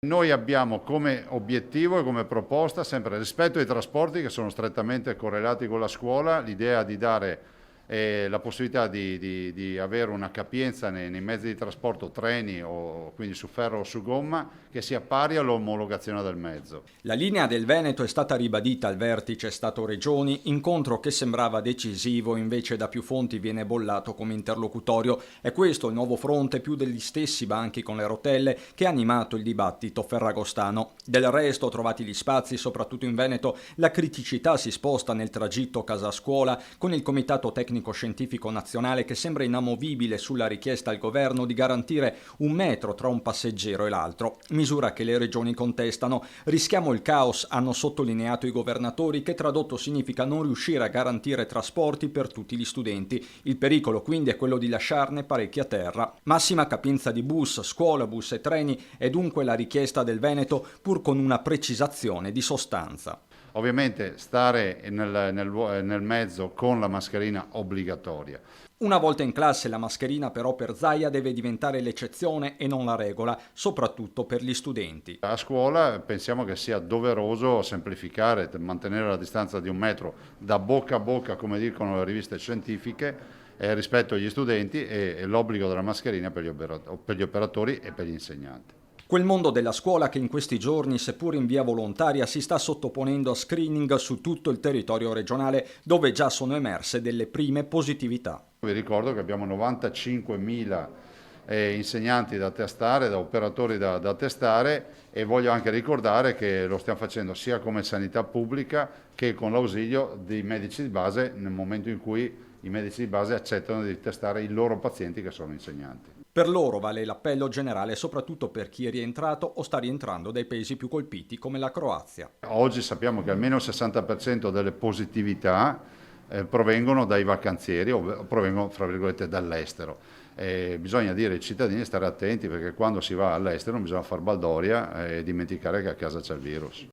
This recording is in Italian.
Noi abbiamo come obiettivo e come proposta sempre rispetto ai trasporti che sono strettamente correlati con la scuola, l'idea di dare la possibilità di avere una capienza nei mezzi di trasporto, treni o quindi su ferro o su gomma, che sia pari all'omologazione del mezzo. La linea del Veneto è stata ribadita al vertice Stato-Regioni, incontro che sembrava decisivo, invece da più fonti viene bollato come interlocutorio. È questo il nuovo fronte, più degli stessi banchi con le rotelle, che ha animato il dibattito ferragostano. Del resto, trovati gli spazi, soprattutto in Veneto, la criticità si sposta nel tragitto casa-scuola, con il Comitato Tecnico-Scientifico Nazionale che sembra inamovibile sulla richiesta al governo di garantire 1 metro tra un passeggero e l'altro, misura che le regioni contestano. Rischiamo il caos, hanno sottolineato i governatori, che tradotto significa non riuscire a garantire trasporti per tutti gli studenti. Il pericolo quindi è quello di lasciarne parecchi a terra. Massima capienza di bus, scuolabus e treni è dunque la richiesta del Veneto, pur con una precisazione di sostanza. Ovviamente stare nel mezzo con la mascherina obbligatoria. Una volta in classe la mascherina però per Zaia deve diventare l'eccezione e non la regola, soprattutto per gli studenti. A scuola pensiamo che sia doveroso semplificare, mantenere la distanza di 1 metro da bocca a bocca, come dicono le riviste scientifiche, rispetto agli studenti e l'obbligo della mascherina per gli operatori e per gli insegnanti. Quel mondo della scuola che in questi giorni, seppur in via volontaria, si sta sottoponendo a screening su tutto il territorio regionale, dove già sono emerse delle prime positività. Vi ricordo che abbiamo 95.000 insegnanti da testare, da operatori da testare, e voglio anche ricordare che lo stiamo facendo sia come sanità pubblica che con l'ausilio dei medici di base nel momento in cui i medici di base accettano di testare i loro pazienti che sono insegnanti. Per loro vale l'appello generale, soprattutto per chi è rientrato o sta rientrando dai paesi più colpiti come la Croazia. Oggi sappiamo che almeno il 60% delle positività provengono dai vacanzieri o provengono, fra virgolette, dall'estero. Bisogna dire ai cittadini di stare attenti, perché quando si va all'estero non bisogna far baldoria e dimenticare che a casa c'è il virus.